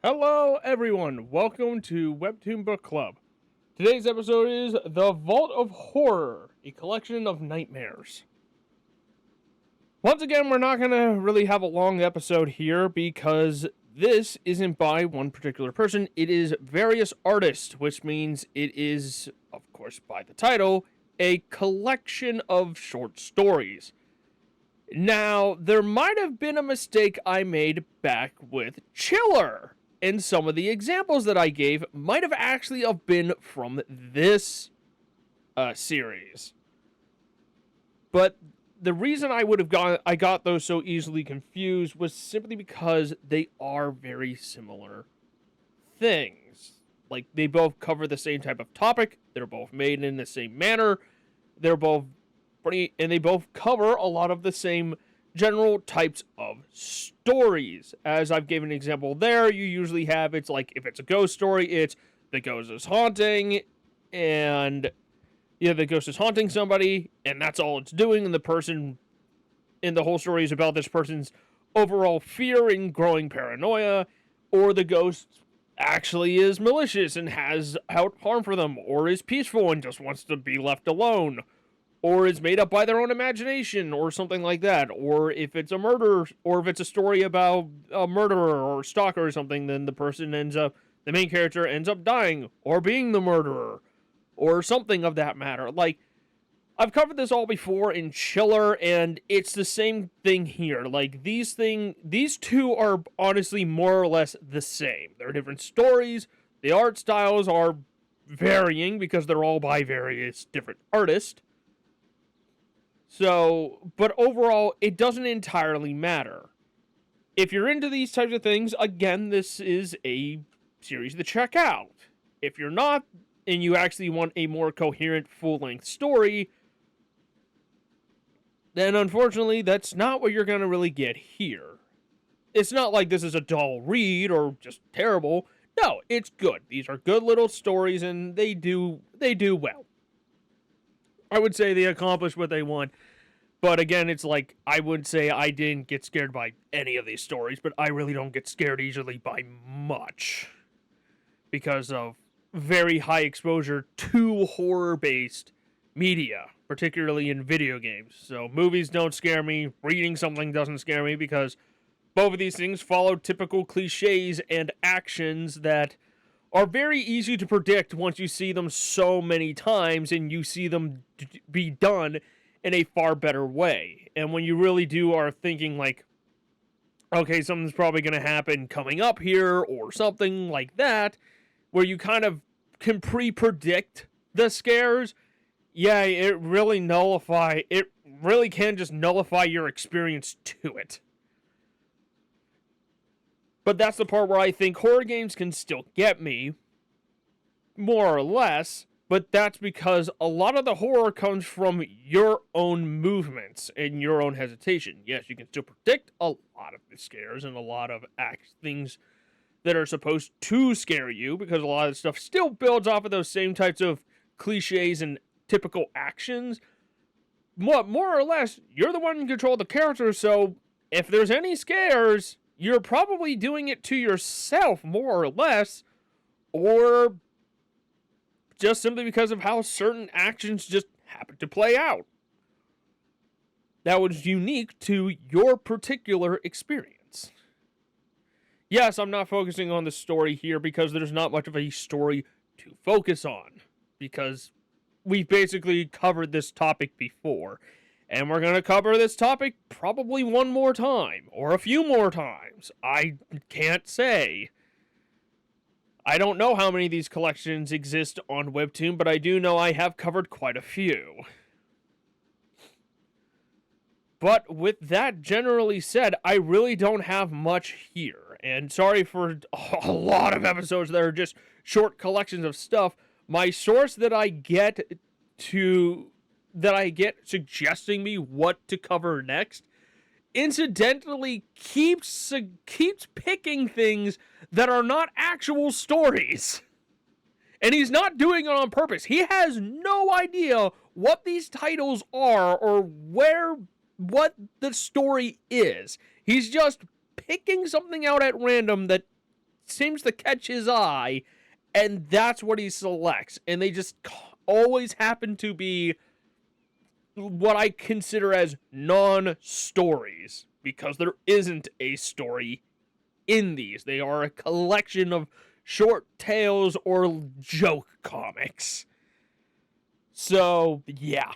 Hello everyone, welcome to Webtoon Book Club. Today's episode is The Vault of Horror, a collection of nightmares. Once again, we're not going to really have a long episode here because this isn't by one particular person, it is various artists, which means it is, of course by the title, a collection of short stories. Now, there might have been a mistake I made back with Chiller. And some of the examples that I gave might have actually been from this series. But the reason I got those so easily confused was simply because they are very similar things. Like, they both cover the same type of topic, they're both made in the same manner, they're both and they both cover a lot of the same general types of stories. As I've given an example there, you usually have, it's like, if it's a ghost story, it's the ghost is haunting, and the ghost is haunting somebody, and that's all it's doing, and the person in the whole story is about this person's overall fear and growing paranoia, or the ghost actually is malicious and has out harm for them, or is peaceful and just wants to be left alone, or is made up by their own imagination, or something like that. Or if it's a murder, or if it's a story about a murderer or stalker or something, then the main character ends up dying, or being the murderer, or something of that matter. Like, I've covered this all before in Chiller, and it's the same thing here. Like, these two are honestly more or less the same. They're different stories, the art styles are varying, because they're all by various different artists. So, but overall, it doesn't entirely matter. If you're into these types of things, again, this is a series to check out. If you're not, and you actually want a more coherent, full-length story, then unfortunately, that's not what you're going to really get here. It's not like this is a dull read, or just terrible. No, it's good. These are good little stories, and they do well. I would say they accomplished what they want. But again, it's like, I would say I didn't get scared by any of these stories, but I really don't get scared easily by much, because of very high exposure to horror-based media, particularly in video games. So movies don't scare me, reading something doesn't scare me, because both of these things follow typical cliches and actions that are very easy to predict once you see them so many times and you see them be done in a far better way. And when you really are thinking like, okay, something's probably going to happen coming up here, or something like that, where you kind of can pre-predict the scares, it really can just nullify your experience to it. But that's the part where I think horror games can still get me, more or less, but that's because a lot of the horror comes from your own movements and your own hesitation. Yes, you can still predict a lot of the scares and a lot of things that are supposed to scare you, because a lot of the stuff still builds off of those same types of cliches and typical actions. More or less, you're the one in control of the character, so if there's any scares, you're probably doing it to yourself, more or less, or just simply because of how certain actions just happen to play out. That was unique to your particular experience. Yes, I'm not focusing on the story here because there's not much of a story to focus on, because we've basically covered this topic before. And we're going to cover this topic probably one more time, or a few more times. I can't say. I don't know how many of these collections exist on Webtoon, but I do know I have covered quite a few. But with that generally said, I really don't have much here. And sorry for a lot of episodes that are just short collections of stuff. My source that I get suggesting me what to cover next, incidentally keeps picking things that are not actual stories. And he's not doing it on purpose. He has no idea what these titles are or what the story is. He's just picking something out at random that seems to catch his eye, and that's what he selects. And they just always happen to be what I consider as non-stories, because there isn't a story in these. They are a collection of short tales or joke comics. So, yeah.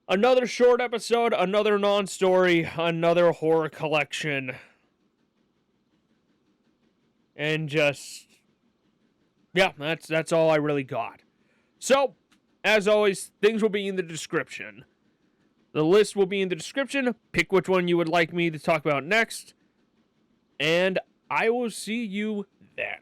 Another short episode, another non-story, another horror collection. And just, yeah, that's all I really got. So, as always, things will be in the description. The list will be in the description. Pick which one you would like me to talk about next. And I will see you then.